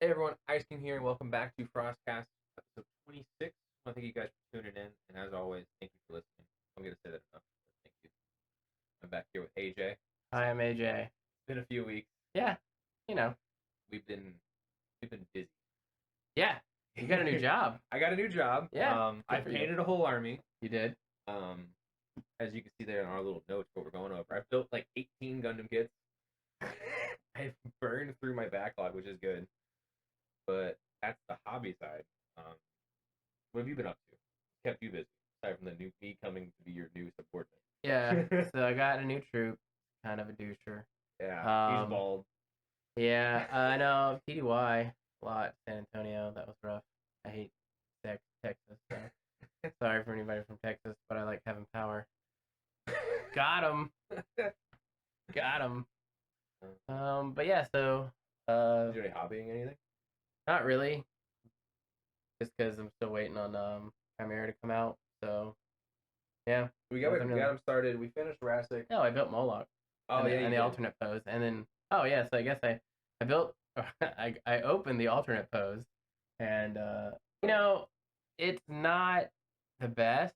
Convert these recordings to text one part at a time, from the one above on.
Hey everyone, Ice King here, and welcome back to FrostCast, episode 26. I want to thank you guys for tuning in, and as always, thank you for listening. I'm going to say that enough, but thank you. I'm back here with AJ. Hi, I'm AJ. It's been a few weeks. Yeah, you know. We've been busy. Yeah, you got a new job. I got a new job. Yeah, I painted a whole army. You did? As you can see there in our little notes, what we're going over. I've built like 18 Gundam kits. I've burned through my backlog, which is good. But that's the hobby side. What have you been up to? Kept you busy, aside from the new me coming to be your new subordinate. Yeah, so I got a new troop, kind of a doucher. Yeah, he's bald. Yeah, I know, TDY, a lot, San Antonio, that was rough. I hate Texas, so sorry for anybody from Texas, but I like having power. Got him. Got him. But yeah, so... Is there any hobbying anything? Not really. Just because I'm still waiting on Chimera to come out. So, yeah. We got him started. We finished Rassic. No, I built Moloch. Oh, yeah. And the alternate pose. And then, oh, yeah. So I guess I built, I opened the alternate pose. And, it's not the best,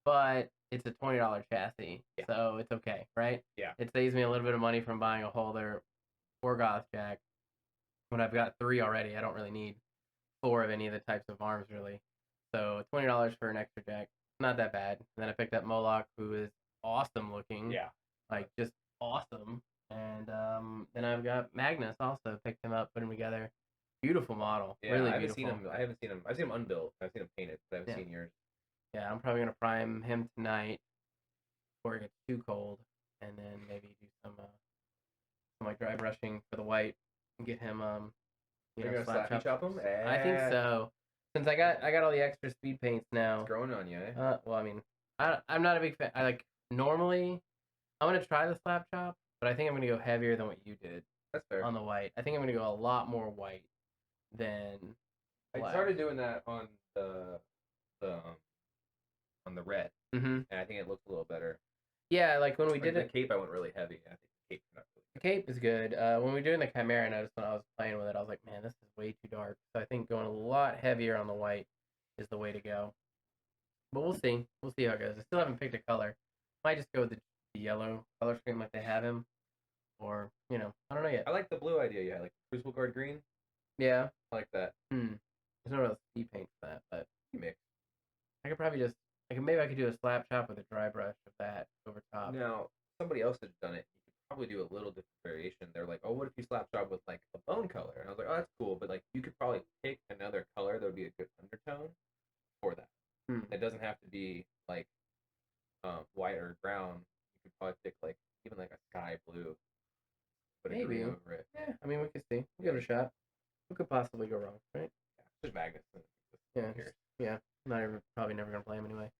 but it's a $20 chassis. Yeah. So it's okay, right? Yeah. It saves me a little bit of money from buying a holder or Goth Jack. When I've got 3 already, I don't really need 4 of any of the types of arms, really. So $20 for an extra jack, not that bad. And then I picked up Moloch, who is awesome looking. Yeah. Like, just awesome. And then I've got Magnus also, picked him up, put him together. Beautiful model. Yeah, really I beautiful. I haven't seen him. I've seen him unbuilt. I've seen him painted, but I haven't seen yours. Yeah, I'm probably going to prime him tonight before it gets too cold. And then maybe do some like dry brushing for the white. And get him You're gonna slap chop him? I think so. Since I got all the extra speed paints now. It's growing on you, Well, I mean, I'm not a big fan. Normally I'm gonna try the slap chop, but I think I'm gonna go heavier than what you did. That's fair. On the white. I think I'm gonna go a lot more white than black. I started doing that on the red. Mm-hmm. And I think it looks a little better. Yeah, like when we did the cape, I went really heavy. I think the cape's not really good. The cape is good. When we were doing the Chimera, I noticed when I was playing with it, I was like, man, this is way too dark. So I think going a lot heavier on the white is the way to go. But we'll see. We'll see how it goes. I still haven't picked a color. Might just go with the yellow color scheme like they have him. Or, I don't know yet. I like the blue idea, yeah. Like Crucible Guard green. Yeah. I like that. There's no real speed paint for that, but you mix. I could probably just maybe I could do a slap chop with a dry brush of that over top. Now, somebody else had done it. You could probably do a little different variation. They're like, oh, what if you slap chop with like a bone color? And I was like, oh, that's cool, but like you could probably pick another color that would be a good undertone for that. It doesn't have to be like white or brown. You could probably pick like even like a sky blue. Put a green over it. Yeah, I mean we could see. We'll give it a shot. What could possibly go wrong, right? Yeah, just Magnus. Yeah. Yeah. Probably never gonna play him anyway.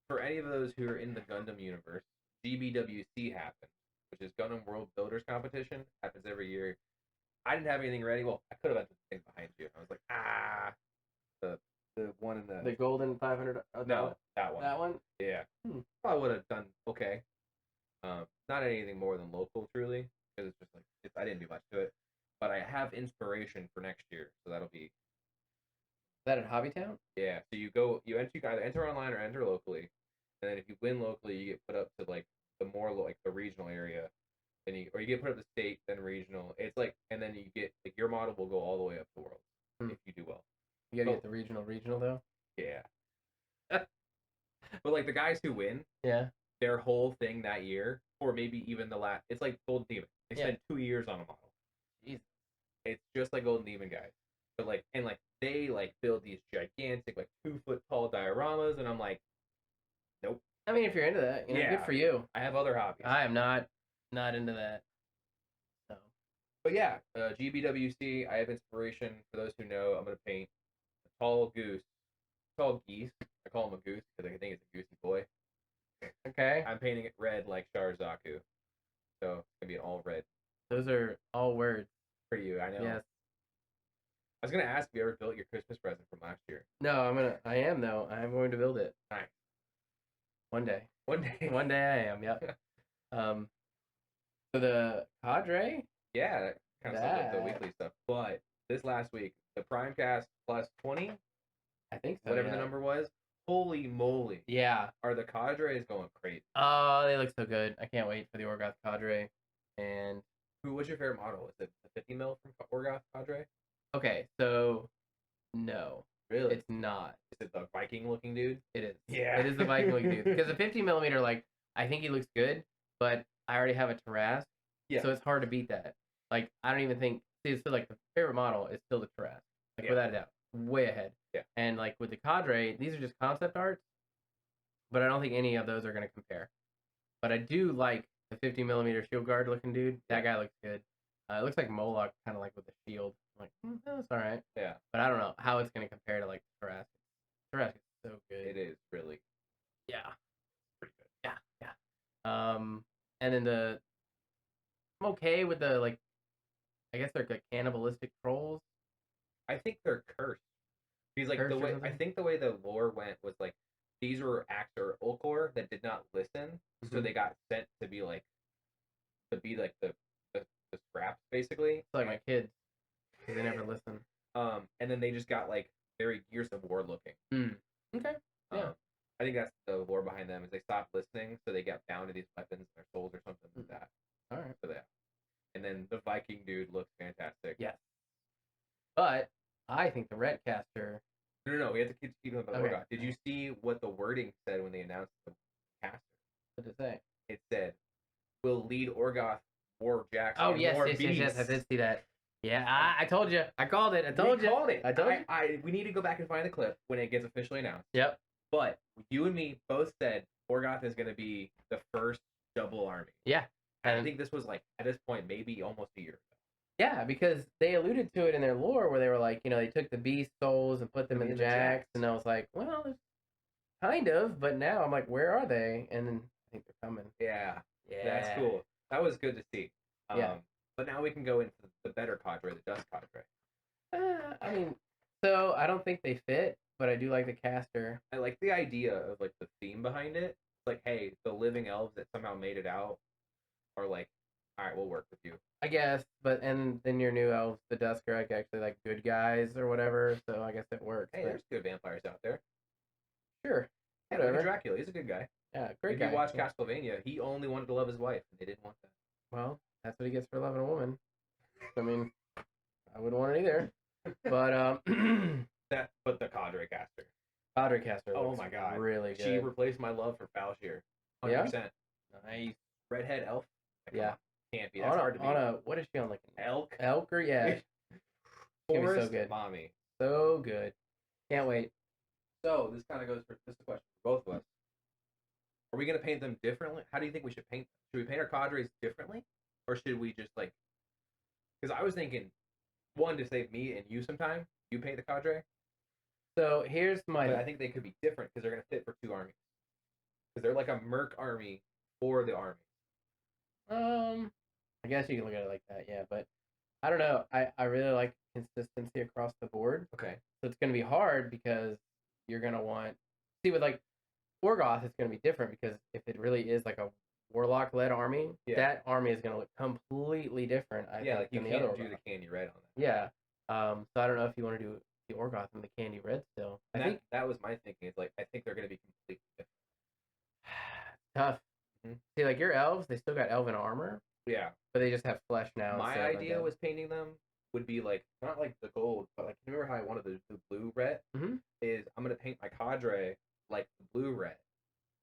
For any of those who are in the Gundam universe, GBWC happened, which is Gundam World Builders Competition. Happens every year. I didn't have anything ready. Well, I could have had the thing behind you. I was like, the one in the golden 500. No, that one. That one. Yeah. Probably would have done okay. Not anything more than local, truly, because it's just like I didn't do much to it. But I have inspiration for next year, so that'll be. Is that at Hobbytown? Yeah. So you either enter online or enter locally, and then if you win locally, you get put up to like the more like the regional area, then you get put up to state, then regional. It's like, and then you get like your model will go all the way up to world if you do well. You gotta get the regional though. Yeah. But like the guys who win, their whole thing that year, or maybe even the last, it's like Golden Demon. They spend 2 years on a model. Jeez. It's just like Golden Demon guys. But like, and like they like build these gigantic like 2-foot tall dioramas, and I'm like, nope. I mean, if you're into that, good for you. I have other hobbies. I am not into that. So. But yeah, GBWC. I have inspiration. For those who know, I'm gonna paint a tall geese. I call him a goose because I think it's a goosey boy. Okay. I'm painting it red like Sharazaku. So it's gonna be an all red. Those are all words. For you, I know. Yes. I was gonna ask if you ever built your Christmas present from last year. No, I am though. I am going to build it. Nice. One day. One day. One day I am. Yep. So the cadre. Yeah, kind of stuff with the weekly stuff. But this last week, the Primecast plus 20, I think so. whatever the number was, holy moly. Yeah. Are the cadres going crazy? Oh, they look so good. I can't wait for the Orgoth cadre. And what's your favorite model? Is it the 50 mil from Orgoth cadre? Okay, so no. Really? It's not. Is it the Viking looking dude? It is. Yeah. It is the Viking looking dude. Because the 50 millimeter, like, I think he looks good, but I already have a Tarrasque. Yeah. So it's hard to beat that. Like, I don't even think. See, it's still like the favorite model is still the Tarrasque. Like, without a doubt. Way ahead. Yeah. And, like, with the cadre, these are just concept arts, but I don't think any of those are going to compare. But I do like the 50 millimeter shield guard looking dude. That guy looks good. It looks like Moloch, kind of like with the shield. I'm like, that's all right. Yeah. But I don't know how it's going to compare to like Tarrasque. Tarrasque is so good. It is really. Yeah. Pretty good. Yeah. And then I'm okay with the like. I guess they're like cannibalistic trolls. I think they're cursed. Because like cursed I think the way the lore went was like these were Axor Ulcor that did not listen, so they got sent to be like the scraps basically. It's like my kids, because they never listen. And then they just got like very Gears of War looking. Okay. Yeah. I think that's the lore behind them is they stopped listening, so they got bound to these weapons in their souls or something like that. All right. So yeah. And then the Viking dude looks fantastic. Yes. But I think the Retcaster. No. We have to keep talking about Orgoth. Did you see what the wording said when they announced the caster? What did it say? It said, "Will lead Orgoth war jacks." Oh yes. I did see that. Yeah, I told you. I called it. I told you. I told you. We need to go back and find the clip when it gets officially announced. Yep. But you and me both said Orgoth is going to be the first double army. Yeah. And I think this was like, at this point, maybe almost a year ago. Yeah, because they alluded to it in their lore where they were like, they took the beast souls and put them in the jacks. And I was like, well, kind of. But now I'm like, where are they? And then I think they're coming. Yeah. That's cool. That was good to see. Yeah. But now we can go into the better cadre, the Dusk cadre. I mean, so I don't think they fit, but I do like the caster. I like the idea of like the theme behind it. It's like, hey, the living elves that somehow made it out are like, all right, we'll work with you. I guess, but and then your new elves, the Dusk, are like actually like good guys or whatever. So I guess it works. Hey, there's good vampires out there. Sure. Yeah, look at Dracula. He's a good guy. Yeah, great guy. If you watch Castlevania, he only wanted to love his wife, and they didn't want that. Well, that's what he gets for loving a woman. I mean, I wouldn't want it either. But but the cadre caster. Cadre caster. Oh my god, really good. She replaced my love for Falshir. 100%. Yeah? Nice. Redhead elf. Yeah. Can't be. That's hard to beat. What is she on? Like an elk? Elk or yeah. Forest so good. Mommy. So good. Can't wait. So this kind of goes for this is a question for both of us. Are we gonna paint them differently? How do you think we should paint them? Should we paint our cadres differently, or should we just like? Because I was thinking, one to save me and you some time. You paint the cadre. So here's my. But I think they could be different because they're gonna fit for two armies. Because they're like a merc army for the army. I guess you can look at it like that, yeah. But I don't know. I really like consistency across the board. Okay. So it's gonna be hard because you're gonna want with like Orgoth, it's going to be different because if it really is like a warlock-led army, that army is going to look completely different. I think, like you than can't the do the candy red on that. Yeah. So I don't know if you want to do the Orgoth and the candy red still. I think that was my thinking. It's like I think they're going to be completely different. Tough. Mm-hmm. See, like your elves, they still got elven armor. Yeah. But they just have flesh now. My idea was painting them would be like not like the gold, but like remember how I wanted the blue red? Mm-hmm. Is I'm going to paint my cadre like the blue red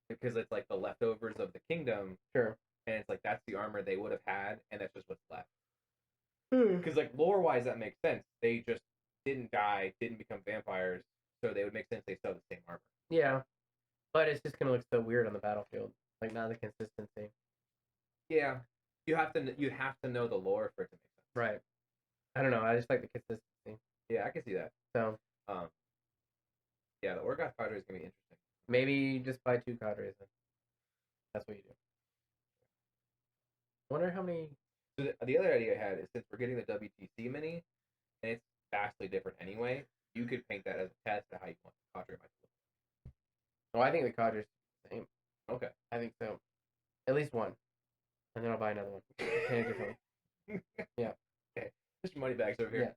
because it's like the leftovers of the kingdom. Sure. And it's like that's the armor they would have had, and that's just what's left. Because like lore wise, that makes sense. They just didn't die, didn't become vampires, so they would make sense they still have the same armor. Yeah, but it's just gonna look so weird on the battlefield, like not the consistency. Yeah, you have to know the lore for it to make sense. Right. I don't know. I just like the consistency. Yeah, I can see that. So. Yeah, the Orgoth cadre is gonna be interesting. Maybe just buy 2 cadres then. That's what you do. Wonder how many. So the other idea I had is since we're getting the WTC mini, and it's vastly different anyway, you could paint that as a test of how you want the cadre might look. Oh, I think the cadre's the same. Okay. I think so. At least one. And then I'll buy another one. Paint it differently. Yeah. Okay. Just money bags over here.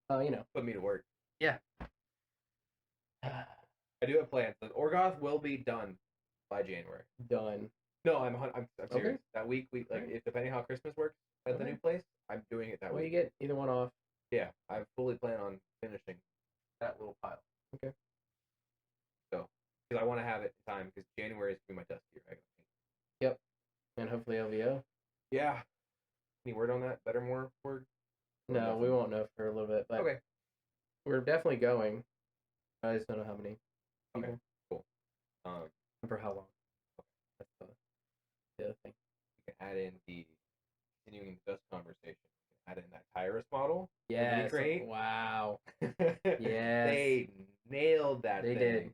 Yeah. Put me to work. Yeah. I do have plans. The Orgoth will be done by January. Done. No, I'm serious. Okay. That week, like, Right. if depending how Christmas works at the Okay. new place, I'm doing it that Well, week. you get either one off. Yeah, I fully plan on finishing that little pile. Okay. So, because I want to have it in time, because January is going to be my dust year. Yep. And hopefully LVO. Yeah. Any word on that? Better, more word? No, we won't know for a little bit, but Okay. we're definitely going. I just don't know how many people. Okay. Cool. And for how long. That's the other thing. You can add in the continuing dust conversation. You can add in that Tyrus model. Yes. Great. Wow. Yes. They nailed that They thing. did.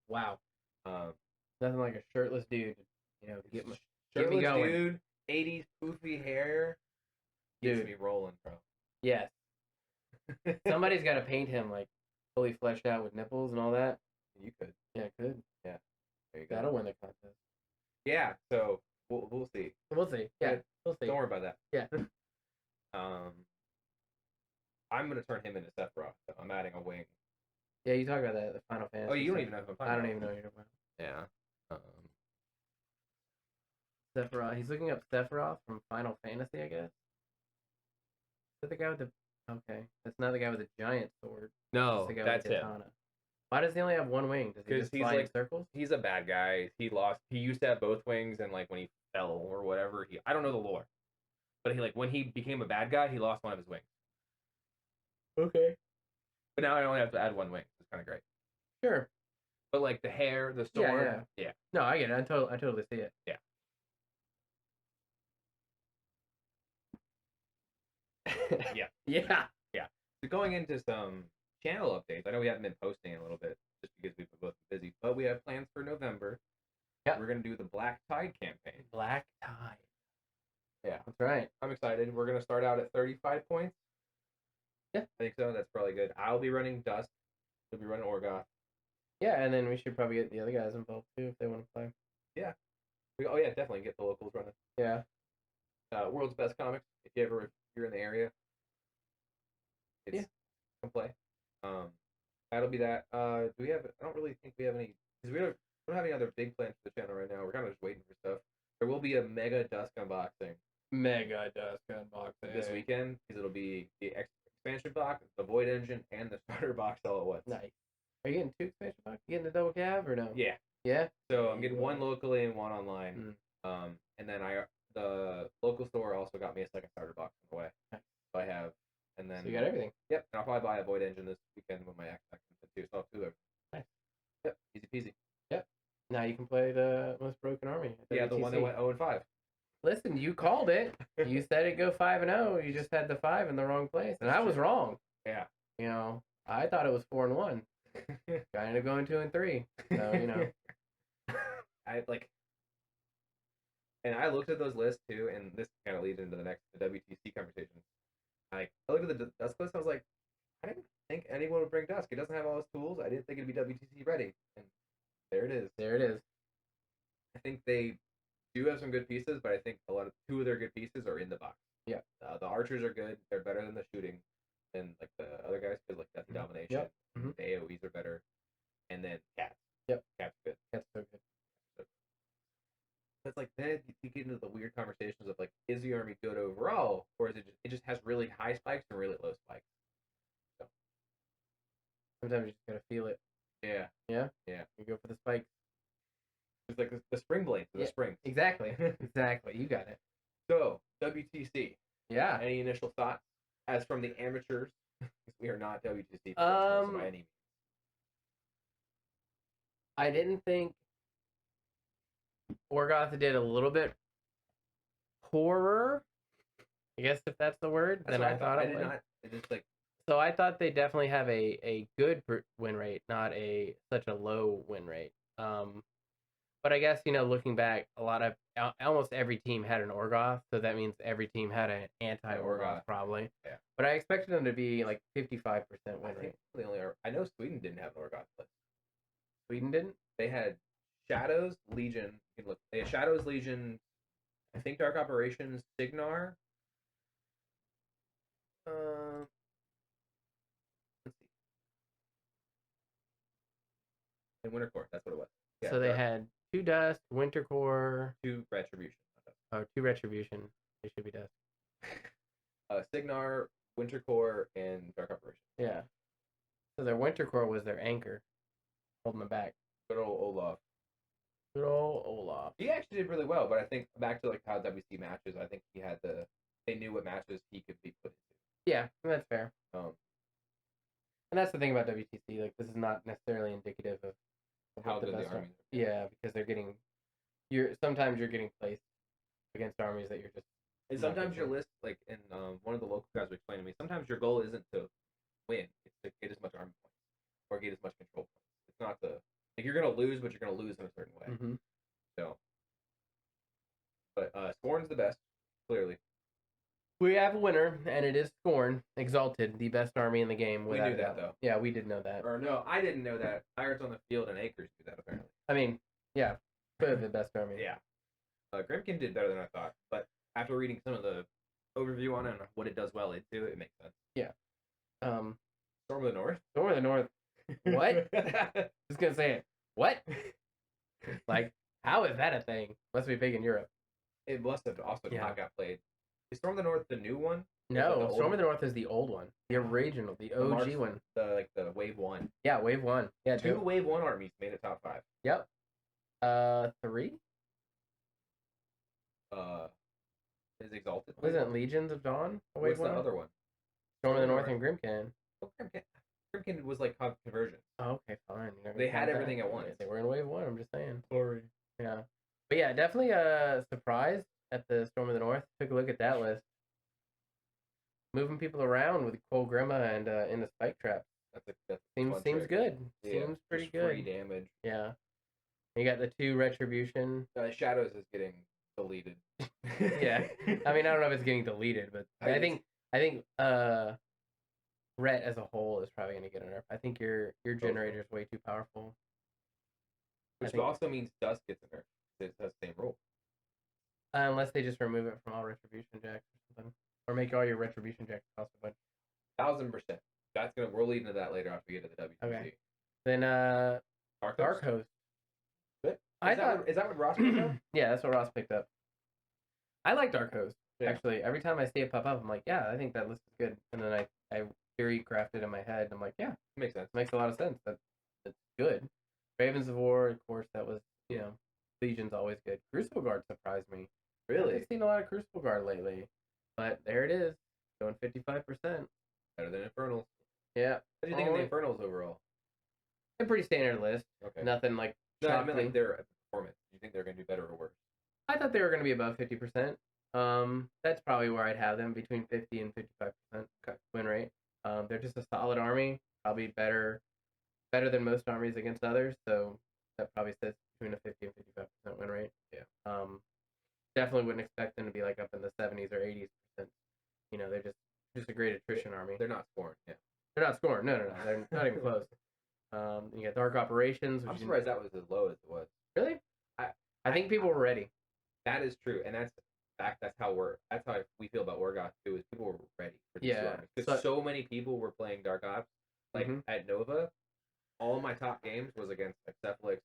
Wow. Nothing like a shirtless dude. Get me shirtless going. dude, 80s poofy hair. Gets me rolling, bro. Yes. Somebody's got to paint him like fully fleshed out with nipples and all that. You could. Yeah, could. Yeah. There you go. That'll win the contest. Yeah. So we'll see. We'll see. Yeah. We'll see. Don't worry about that. Yeah. I'm gonna turn him into Sephiroth. So I'm adding a wing. Yeah, you talk about that. The Final Fantasy. Oh, you don't even know who I'm talking about. I don't even know who you're talking Yeah. Sephiroth. He's looking up Sephiroth from Final Fantasy, I guess. Is that the guy with the? Okay, that's not the guy with the giant sword. No, the guy that's with the him. katana. Why does he only have one wing? Does he just he's fly in like circles? He's a bad guy. He used to have both wings, and like when he fell or whatever, I don't know the lore, but when he became a bad guy, he lost one of his wings. Okay. But now I only have to add one wing. It's kind of great. Sure. But like the hair, the sword. Yeah. No, I get it. I totally see it. Yeah. Yeah. Yeah. Yeah. So going into some channel updates, I know we haven't been posting in a little bit just because we've both been busy, but we have plans for November. Yeah. We're going to do the Black Tide campaign. Black Tide. Yeah. That's right. I'm excited. We're going to start out at 35 points. Yeah. I think so. That's probably good. I'll be running Dusk. You'll be running Orgoth. Yeah, and then we should probably get the other guys involved too if they want to play. Yeah. Oh yeah, definitely get the locals running. Yeah. World's Best Comics. If you're in the area, come play. That'll be that. Do we have? I don't really think we have any. Because we don't have any other big plans for the channel right now. We're kind of just waiting for stuff. There will be a mega Dusk unboxing. Mega Dusk unboxing This weekend, because it'll be the expansion box, the Void Engine, and the starter box all at once. Nice. Are you getting 2 expansion boxes? You getting the double cab or no? Yeah. Yeah? So I'm getting one locally and one online. And then the local store also got me a second starter box on the way. Nice. So I have, and then So you got everything. Yep. And I'll probably buy a Void Engine this weekend when my X comes in too. So I'll do it. Nice. Yep. Easy peasy. Yep. Now you can play the Most Broken Army. Yeah, the one that went 0-5. Listen, you called it. You said it go 5-0. You just had the 5 in the wrong place, and I was wrong. Yeah. I thought it was 4-1. I ended up going 2-3. So and I looked at those lists too, and this kind of leads into the WTC conversation. I looked at the Dusk list. I was like, I didn't think anyone would bring Dusk. It doesn't have all his tools. I didn't think it'd be WTC ready, and there it is. There it is. I think they do have some good pieces, but I think two of their good pieces are in the box. Yeah. The archers are good. They're better than the shooting than like the other guys because like Deathly Domination. Yep. Mm-hmm. The AoEs are better, and then Cats. Yep. Cat's good. That's so good. It's like then you get into the weird conversations of like, is the army good overall, or is it just has really high spikes and really low spikes? So sometimes you just gotta feel it. Yeah. Yeah. Yeah. You go for the spikes. It's like the spring blade for the spring. Exactly. Exactly. You got it. So WTC. Yeah. Any initial thoughts as from the amateurs? We are not WTC professionals by any means. I didn't think Orgoth did a little bit poorer, I guess if that's the word, than I thought it would. So I thought they definitely have a good win rate, not such a low win rate. But I guess, looking back, almost every team had an Orgoth, so that means every team had an anti-Orgoth probably. Yeah. But I expected them to be like 55% win rate. I know Sweden didn't have an Orgoth list. Sweden didn't? They had Shadows, Legion. You can look. They had Shadows, Legion. I think Dark Operations, Signar. And Winter Core, that's what it was. Yeah, So they dark. had 2 Dusk, Winter Core, 2 Retribution. 2 Retribution. They should be Dusk. Signar, Winter Core, and Dark Operation. Yeah. So their Winter Core was their anchor, holding them back. Good old Olaf. Good old Olaf. He actually did really well, but I think back to like how WC matches, I think they knew what matches he could be put into. Yeah, that's fair. And that's the thing about WTC. Like, this is not necessarily indicative of how what the good best the armies are. Yeah, because they're getting, sometimes you're getting placed against armies that you're just. And sometimes your list, like in one of the local guys was explaining to me, sometimes your goal isn't to win; it's to get as much army points or get as much control points. It's not like you're gonna lose, but you're gonna lose in a certain way. Mm-hmm. So, but Scorn's the best, clearly. We have a winner, and it is Scorn, Exalted, the best army in the game. We knew that, though. Yeah, we did know that. Or no, I didn't know that. Pirates on the Field and Acres do that, apparently. I mean, yeah, clearly the best army. Yeah. Grimkin did better than I thought, but after reading some of the overview on it and what it does well into, it makes sense. Yeah. Storm of the North? Storm of the North. What? I was going to say it. What? Like, how is that a thing? Must be big in Europe. It must have also not got played. Is Storm of the North the new one? No, Storm of the North is the old one. The original, the OG one. The Wave 1. Yeah, Wave 1. Yeah, 2 Wave 1 armies made it top 5. Yep. 3? Is Exalted? Wasn't Legions of Dawn a Wave 1? What's the other one? Storm of the North and Grimkin. Oh, Grimkin was like conversion. Oh, okay, fine. They had everything at once. They were in Wave 1, I'm just saying. Sorry. Yeah. But yeah, definitely surprised at the Storm of the North. Took a look at that list. Moving people around with Cole Grima and in the Spike Trap. Seems good. Yeah, seems pretty good. Free damage. Yeah. You got the 2 Retribution. Shadows is getting deleted. Yeah. I mean, I don't know if it's getting deleted, but I think Ret as a whole is probably going to get a nerf. I think your generator is way too powerful. Which also means Dusk gets a nerf. It has the same rule. Unless they just remove it from all Retribution jacks or something. Or make all your Retribution jacks cost a bunch. 1000%. We're leading to that later after we get to the WTC. Okay. Then Dark Host. Good. Is that what Ross picked up? Yeah, that's what Ross picked up. I like Dark Host. Yeah. Actually, every time I see it pop up, I'm like, yeah, I think that list is good. And then I theory crafted in my head. And I'm like, yeah, makes sense. Makes a lot of sense. That's good. Ravens of War, of course, that was, Legion's always good. Crucible Guard surprised me. Really? I've seen a lot of Crucible Guard lately. But there it is. Going 55%. Better than Infernals. Yeah. What do you think of the Infernals overall? A pretty standard list. Okay. Nothing like. No, I mean like their performance. Do you think they're going to do better or worse? I thought they were going to be above 50%. That's probably where I'd have them, between 50 and 55% win rate. They're just a solid army, probably better than most armies against others. So that probably sits between a 50 and 55% win rate. Yeah. Definitely wouldn't expect them to be like up in the 70s or 80s%. They're just a great attrition army. They're not scoring. Yeah. They're not scoring. No. They're not even close. You got Dark Operations. I'm surprised that was as low as it was. Really? I think people were ready. That is true, and that's how we feel about Orgoth too. Is people were ready for these armies because so many people were playing Dark Ops. Like at Nova, all of my top games was against Cephalix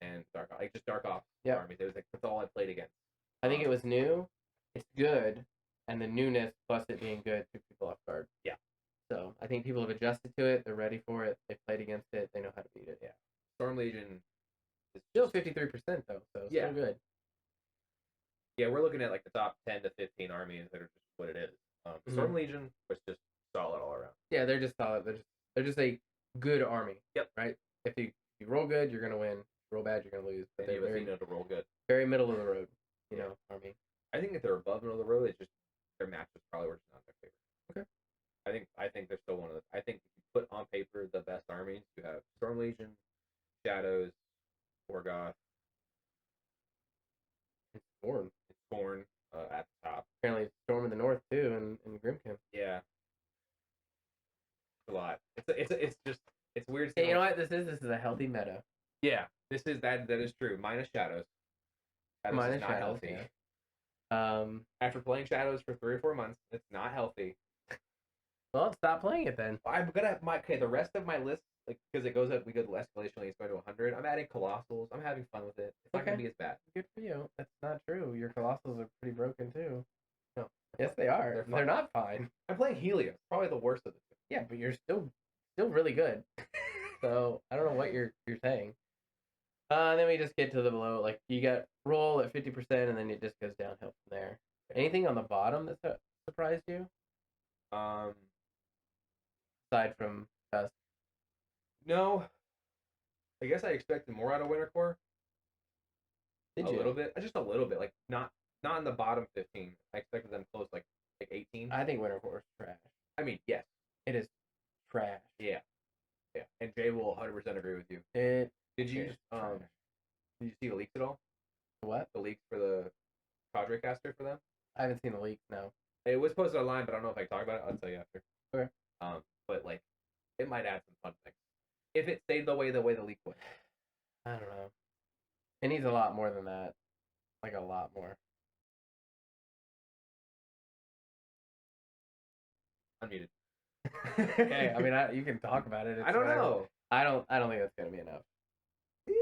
and Dark Ops, like just Dark Ops armies. It was like that's all I played against. I think it was new. It's good, and the newness plus it being good took people off guard. Yeah. So I think people have adjusted to it. They're ready for it. They've played against it. They know how to beat it. Yeah. Storm Legion is still 53% though, so still good. Yeah, we're looking at like the top 10 to 15 armies that are just what it is. Storm Legion was just solid all around. Yeah, they're just solid. They're just a good army. Yep. Right. If you roll good, you're gonna win. If you roll bad, you're gonna lose. But they're very to roll good. Very middle of the road. Army. I think if they're above middle of the road, it's just their matches probably were just not their favorite. Okay. I think they're still one of the. I think if you put on paper the best armies, you have Storm Legion, Shadows, Orgoth, Scorn at the top. Apparently, Storm in the North too, and Grimkin. Yeah. A lot. It's weird. Hey, you know what? This is a healthy meta. Yeah, that is true. Minus Shadows. Shadows is not healthy. Yeah. After playing Shadows for 3 or 4 months, it's not healthy. Well, stop playing it then. The rest of my list like because it goes up, we go to escalation, it's going to 100. I'm adding colossals. I'm having fun with it. It's not gonna be as bad. Good for you. That's not true. Your colossals are pretty broken too. No. Yes, they are. They're not fine. I'm playing Helios, probably the worst of the two. Yeah, but you're still really good. So I don't know what you're saying. And then we just get to the below. Like you got roll at 50%, and then it just goes downhill from there. Anything on the bottom that surprised you? Aside from dusk. No. I guess I expected more out of Winter Core. Did a you? little bit, just a little bit, like not in the bottom 15. I expected them close, like 18. I think Winter Core is trash. I mean, yes, it is trash. Yeah, and Jay will 100% agree with you. Did you see the leaks at all? What? The leaks for the cadre caster for them? I haven't seen the leaks. No. It was posted online, but I don't know if I can talk about it. I'll tell you after. Okay. But like, it might add some fun things if it stayed the way the leak was. I don't know. It needs a lot more than that. Like a lot more. Unmuted. Okay, I mean, you can talk about it. It's I don't know. I don't think that's gonna be enough. Yeah.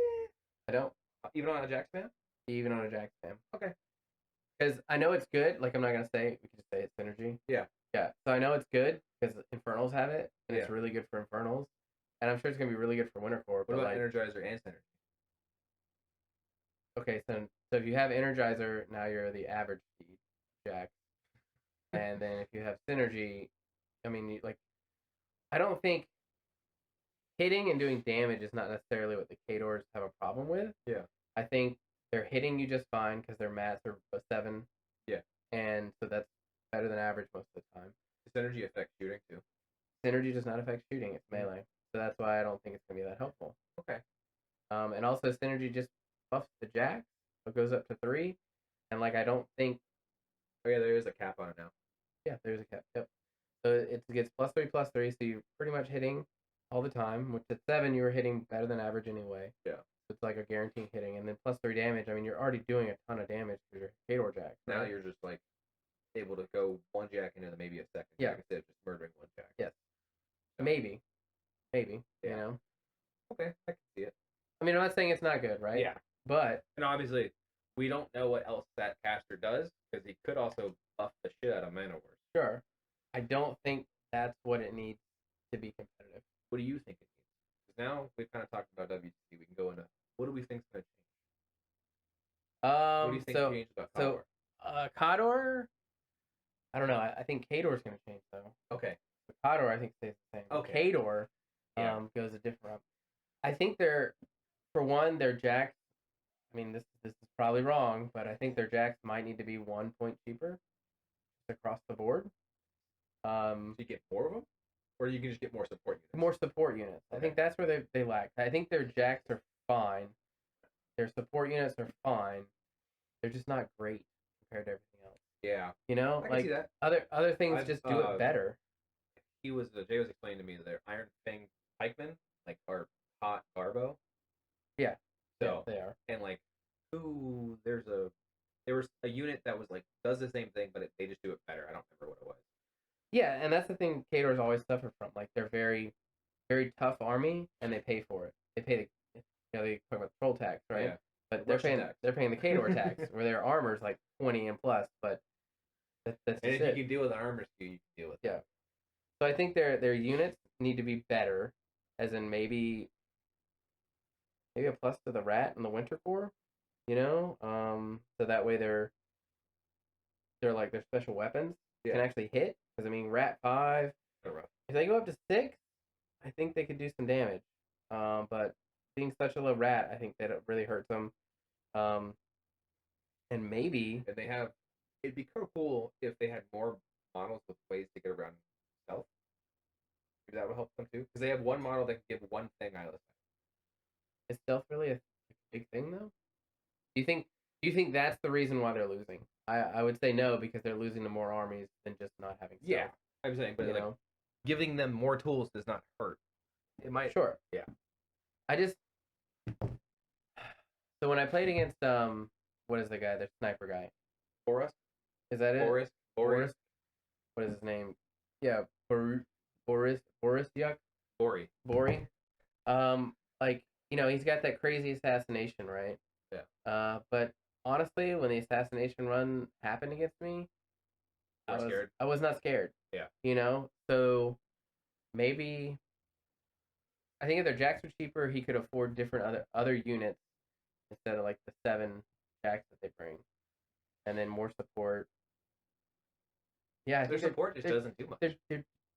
I don't. Even on a Jack spam? Even on a Jack spam. Okay. Because I know it's good. Like I'm not gonna say we can just say it's synergy. Yeah. Yeah. So I know it's good because Infernals have it, and it's really good for Infernals, and I'm sure it's gonna be really good for Winter Core. What about Energizer and Synergy? Okay, so if you have Energizer, now you're the average speed Jack, and then if you have Synergy, I mean, I don't think hitting and doing damage is not necessarily what the Kadors have a problem with. Yeah. I think they're hitting you just fine because their mats are a 7. Yeah. And so that's better than average most of the time. Does Synergy affect shooting too? Synergy does not affect shooting. It's melee. So that's why I don't think it's going to be that helpful. Okay. And also Synergy just buffs the Jack. So it goes up to 3. And I don't think... Oh yeah, there is a cap on it now. Yeah, there's a cap. Yep. So it gets +3/+3, so you're pretty much hitting all the time, which at 7 you were hitting better than average anyway. Yeah. So it's like a guaranteed hitting, and then +3 damage. I mean, you're already doing a ton of damage to your Kador Jack. Right? Now right? you're just able to go one Jack into maybe a second Jack instead of just murdering one Jack. Yes. So. Maybe. Yeah. You know? Okay, I can see it. I mean, I'm not saying it's not good, right? Yeah. But... And obviously, we don't know what else that caster does, because he could also buff the shit out of Mana Wars. Sure. I don't think that's what it needs to be competitive. What do you think it needs? Because now we've kind of talked about WTC. We can go into what do we think is going to change? What do you think changed about Kador? Kador, I don't know. I think Kador's going to change though. Okay. But Kador, I think stays the same. Okay. Kador, goes a different route. I think their jacks. I mean, this is probably wrong, but I think their jacks might need to be 1 point cheaper, just across the board. So you get more of them, or you can just get more support units. More support units. Okay. I think that's where they lack. I think their jacks are fine. Their support units are fine. They're just not great compared to everything else. Yeah. You know, I can see that. other things just do it better. Jay was explaining to me that their Iron Fang pikemen are hot Garbo. Yeah. So yeah, they are. And there was a unit that was does the same thing, but they just do it better. I don't remember what it was. Yeah, and that's the thing Kador's always suffered from. They're very, very tough army, and they pay for it. They pay they talk about troll tax, right? Yeah. But they're paying the Kador tax, where their armor's 20 and plus. But that's and if you can deal with an armor skew, you can deal with it. Yeah. So I think their units need to be better, as in maybe a plus to the rat and the Winter Core, so that way their special weapons can actually hit. Because I mean, rat 5, if they go up to 6, I think they could do some damage. But being such a low rat, I think that it really hurts them. And maybe it'd be cool if they had more models with ways to get around stealth. Maybe that would help them too, because they have one model that can give one thing eyeless. Is stealth really a big thing though? Do you think that's the reason why they're losing? I would say no, because they're losing to more armies than just not having stealth. Yeah, I'm saying, but giving them more tools does not hurt. It might. Sure. Yeah. So when I played against what is the guy? The sniper guy. Boris. Is that it? Boris. What is his name? Yeah, Boris Yuck. Bori. Like he's got that crazy assassination, right? Yeah. But honestly, when the assassination run happened against me, We're scared. I was not scared. Yeah. So maybe I think if their jacks were cheaper, he could afford different other units instead of like the 7 jacks that they bring, and then more support. Yeah, I Their think support just doesn't do much.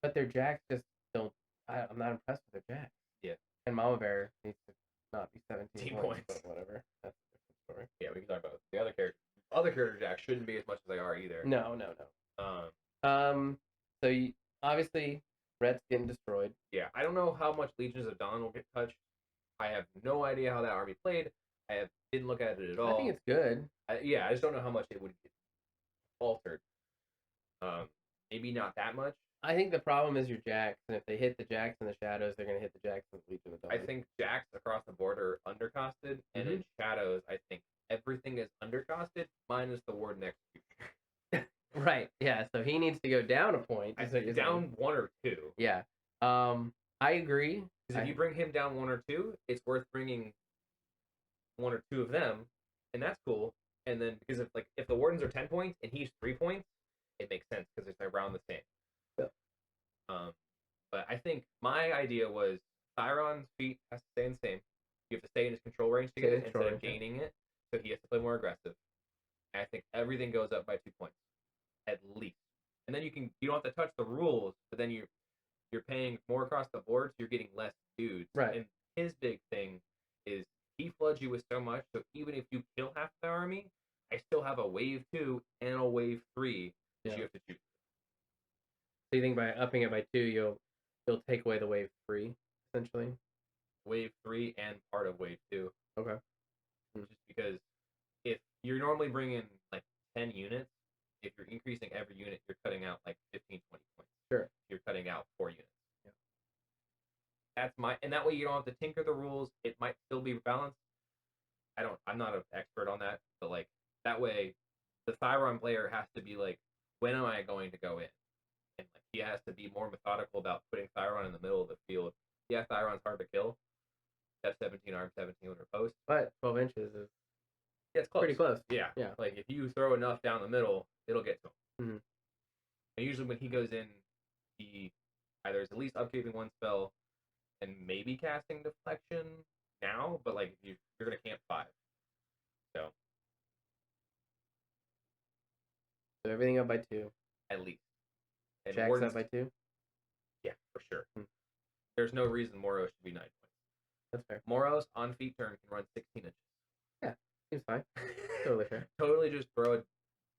But their jacks just don't. I'm not impressed with their jacks. Yeah. And Mama Bear needs to not be 17 points. but whatever. That's a different story. Yeah, we can talk about the other characters. Other character jacks shouldn't be as much as they are either. No. So obviously, Rhett's getting destroyed. Yeah, I don't know how much Legions of Dawn will get touched. I have no idea how that army played. Didn't look at it at all. I think it's good. I just don't know how much it would get altered. Maybe not that much. I think the problem is your jacks, and if they hit the jacks in the shadows, they're going to hit the jacks in the Legion of Dawn. I think jacks across the board are undercosted, and in shadows, I think everything is undercosted minus the Warden execution. Right. Yeah. So he needs to go down a point. I think down 1 or 2. Yeah. I agree. Because if you bring him down 1 or 2, it's worth bringing 1 or 2 of them, and that's cool. And then because if the Wardens are 10 points and he's 3 points, it makes sense because it's around the same. Yeah. But I think my idea was Thyron's feet has to stay the same. You have to stay in his control range to get it instead of gaining it, so he has to play more aggressive. And I think everything goes up by 2 points, at least. And then you don't have to touch the rules, but then you're paying more across the board, so you're getting less dudes. Right. And his big thing is he floods you with so much, so even if you kill half the army, I still have a wave 2 and a wave 3 that you have to choose. So you think by upping it by 2, you'll take away the wave 3, essentially? Wave 3 and part of wave 2. Okay. Just because if you're normally bringing like 10 units, if you're increasing every unit, you're cutting out like 15, 20 points. Sure. You're cutting out 4 units. Yeah. And that way you don't have to tinker the rules. It might still be balanced. I'm not an expert on that, but like that way the Thyron player has to be like, when am I going to go in? And like he has to be more methodical about putting Thyron in the middle of the field. Yeah, Thyron's hard to kill. F-17 arm, 17 with post. But 12 inches is it's close. Pretty close. Yeah. Like if you throw enough down the middle, it'll get to him. Mm-hmm. And usually when he goes in, he either is at least upkeeping 1 spell and maybe casting deflection now, but like you're gonna camp 5. So everything up by 2. At least. And Jack's up by 2? Yeah, for sure. There's no reason Moros should be 9 points. That's fair. Moros on feet turn can run 16 inches. Yeah, seems fine. Totally fair. Totally just throw a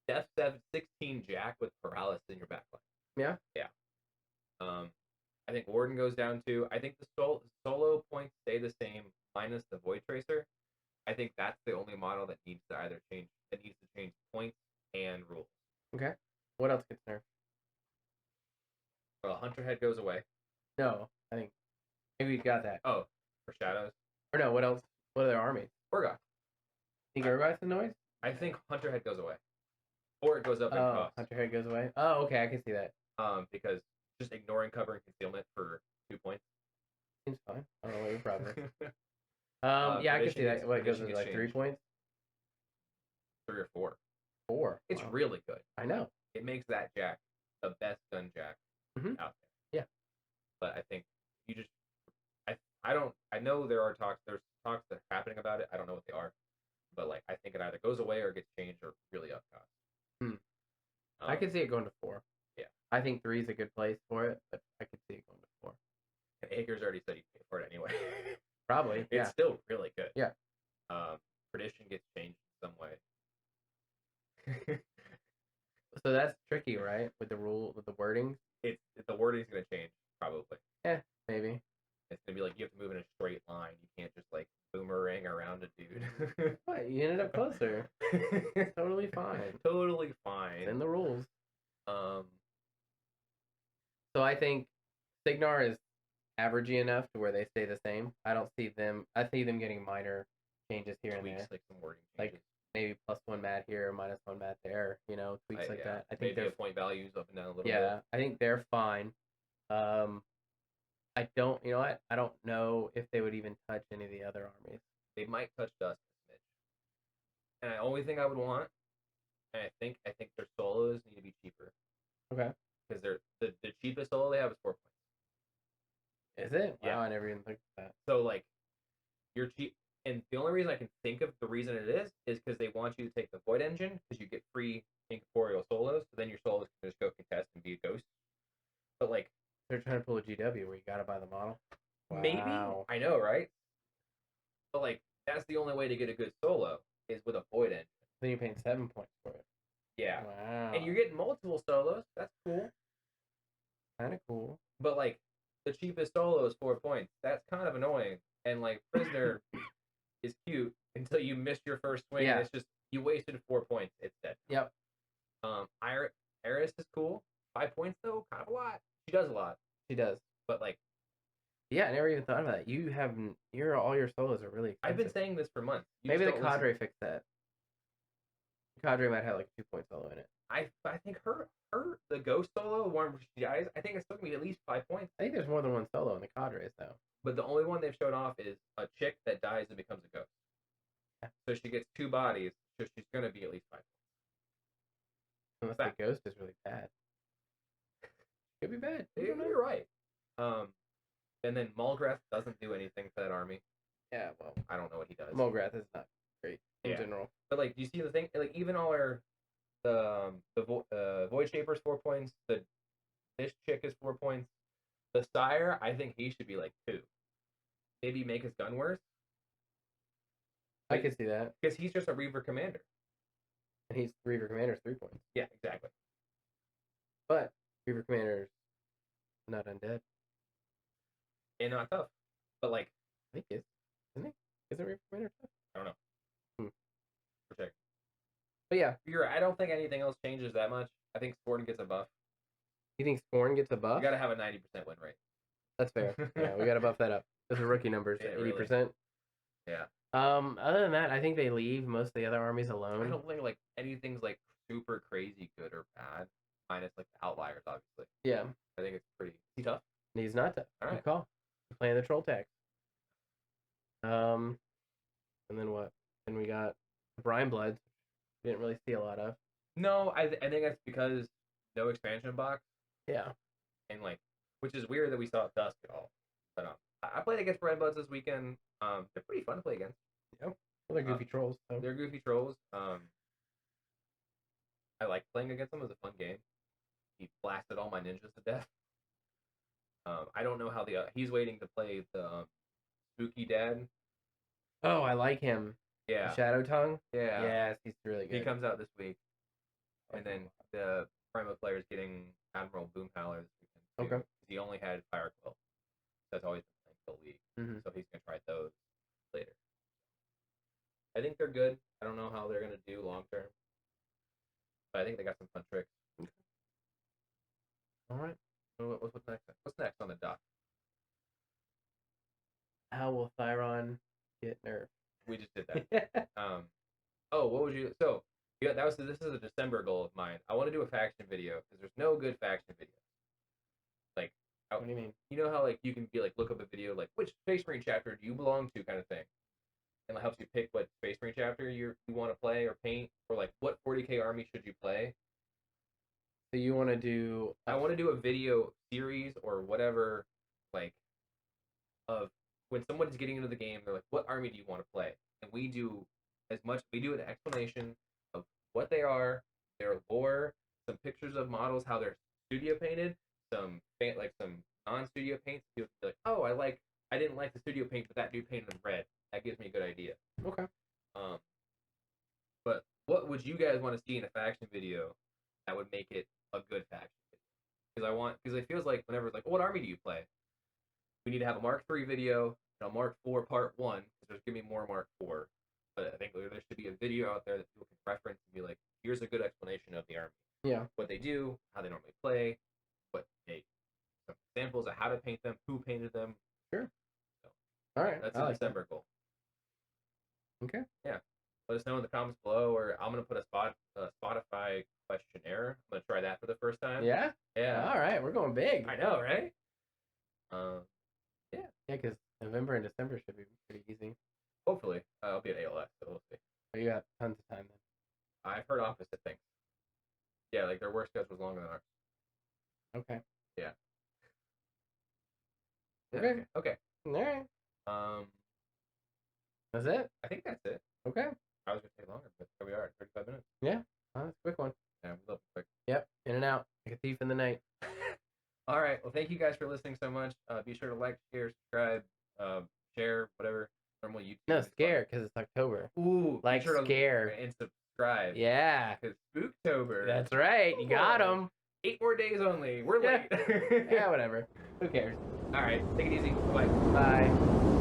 Death 16 Jack with paralysis in your backline. Yeah? Yeah. I think Warden goes down to, I think the solo points stay the same minus the Void Tracer. I think that's the only model that needs to change points and rules. Okay. What else gets nerfed? Well, Hunter Head goes away. No, I think maybe we got that. Oh, for Shadows. Or no, what else? What other armies? Urgoth. Think Urgoth's a noise? I think Hunter Head goes away. Or it goes up in cost. Hunter Head goes away? Oh, okay, I can see that. Because just ignoring cover and concealment for 2 points. Seems fine. I don't know what your problem is. Yeah, I can see that. What, it goes to like 3 points? 3 or 4. 4. It's really good. I know. It makes that Jack the best gun Jack out there. Yeah. But I think you just I know there's talks that are happening about it. I don't know what they are. But like I think it either goes away or gets changed or really up cost. I could see it going to 4. Yeah. I think 3 is a good place for it, but I could see it going to 4. And Akers already said he'd pay for it anyway. Probably. It's still really good. Yeah. Tradition gets changed in some way. So that's tricky, right? With the wording. The wording's gonna change probably. Yeah, maybe. It's gonna be like you have to move in a straight line. You can't just like boomerang around a dude. What? You ended up closer. Totally fine. Totally fine. It's in the rules. So I think Signar is averagey enough to where they stay the same. I see them getting minor changes here and there. Like some wording changes. Like maybe +1 mat here, -1 mat there, tweaks like that. I think maybe the point values up and down a little bit. Yeah, I think they're fine. I don't. You know what? I don't know if they would even touch any of the other armies. They might touch Dusk a smidge. And the only thing I would want, and I think their solos need to be cheaper. Okay. Because they're the cheapest solo they have is 4 points. Is it? Yeah. Wow, I never even think of that. So like, you're cheap, and the only reason I can think of the reason it is because they want you to take the Void Engine because you get free incorporeal solos. So then your solos can just go contest and be a ghost. But like, they're trying to pull a GW where you gotta buy the model. Wow. Maybe I know, right? But like, that's the only way to get a good solo is with a Void Engine. Then you're paying 7 points for it. Yeah. Wow. And you're getting multiple solos. That's cool. Kind of cool. But like, the cheapest solo is 4 points. That's kind of annoying. And like, Prisoner is cute until you miss your first swing. Yeah. It's just you wasted 4 points. It's dead. Yep. Iris is cool. 5 points though, kind of a lot. She does a lot. She does. But like, yeah, I never even thought of that. You have all your solos are really expensive. I've been saying this for months. Maybe the Cadre fixed that. Cadre might have like a 2 point solo in it. I think her the ghost solo, one where she dies, I think it's still gonna be at least 5 points. I think there's more than one solo in the Cadres though. But the only one they've shown off is a chick that dies and becomes a ghost. Yeah. So she gets 2 bodies, so she's gonna be at least 5 points. Unless the ghost is really bad. Could be bad. You're right. And then Mulgrath doesn't do anything for that army. Yeah, well, I don't know what he does. Mulgrath is not great in general. But like, do you see the thing? Like, even all our the Void Shaper's 4 points. This chick is 4 points. The Sire, I think he should be like 2. Maybe make his gun worse. I can see that because he's just a Reaver Commander. And he's Reaver Commander's 3 points. Yeah, exactly. But Reaver Commander's not undead. And not tough. But like, I think he is. Isn't he? Isn't Reaver Commander tough? I don't know. For check. But yeah. I don't think anything else changes that much. I think Scorn gets a buff. You think Scorn gets a buff? You gotta have a 90% win rate. That's fair. Yeah, we gotta buff that up. Those are rookie numbers at 80%. Really. Yeah. Other than that, I think they leave most of the other armies alone. I don't think like anything's like super crazy good or bad, minus like the outliers, obviously. Yeah. I think it's pretty tough. He's not tough. All right. Good call. We're playing the troll tag. And then what? Then we got Brine Bloods. We didn't really see a lot of. No, I think that's because no expansion box. Yeah. And like, which is weird that we saw Dusk at all. But I played against Brine Bloods this weekend. They're pretty fun to play against. Yep. Well, they're goofy trolls. So. They're goofy trolls. I like playing against them. It was a fun game. He blasted all my ninjas to death. I don't know how he's waiting to play the Spooky Dad. Oh, I like him. Yeah. The Shadow Tongue. Yeah. Yes, he's really good. He comes out this week, and then the Primo player is getting Admiral Boomhowler this weekend. Okay. He only had Fire Quill. That's always been playing Kill League, so he's gonna try those later. I think they're good. I don't know how they're gonna do long term, but I think they got some fun tricks. Okay. All right. What's next? What's next on the dock? How will Thyron get nerfed? We just did that. What would you? So yeah, this is a December goal of mine. I want to do a faction video because there's no good faction videos. Like, what do you mean? You know how like you can be like look up a video like which Space Marine chapter do you belong to kind of thing, and it helps you pick what Space Marine chapter you want to play or paint, or like what 40k army should you play. So you want to do? I want to do a video series or whatever, like, of when someone's getting into the game, they're like, "What army do you want to play?" And we do an explanation of what they are, their lore, some pictures of models, how they're studio painted, some non-studio paints. You'll be like, "Oh, I didn't like the studio paint, but that dude painted them red." That gives me a good idea. Okay. But what would you guys want to see in a faction video that would make it a good faction video? Because it feels like whenever it's like, what army do you play? We need to have a Mark III video and a Mark IV Part 1, because there's going to be more Mark IV. But I think there should be a video out there that people can reference and be like, here's a good explanation of the army. Yeah. What they do, how they normally play, some examples of how to paint them, who painted them. Sure. So, all right. That's a December goal. Okay. Yeah. Let us know in the comments below, or I'm going to put a Spotify questionnaire. I'm going to try that for the first time. Yeah? Yeah. All right. We're going big. I know, right? Yeah, because November and December should be pretty easy. Hopefully, I'll be at ALS, so we'll see. So you got tons of time then. I've heard opposite things. Yeah, like their work schedule's longer than ours. Okay. Yeah. Okay. Okay. All right. That's it. I think that's it. Okay. I was gonna say longer, but here we are, 35 minutes. Yeah. Oh, that's a quick one. Yeah, we love it quick. Yep. In and out like a thief in the night. All right. Well, thank you guys for listening so much. Be sure to like, share, subscribe, share, whatever normal YouTube. No, scare because it's October. Ooh, like be sure to scare and subscribe. Yeah. Because Spooktober. That's right. You got them. 8 more days only. We're late. Yeah, whatever. Who cares? All right. Take it easy. Bye. Bye.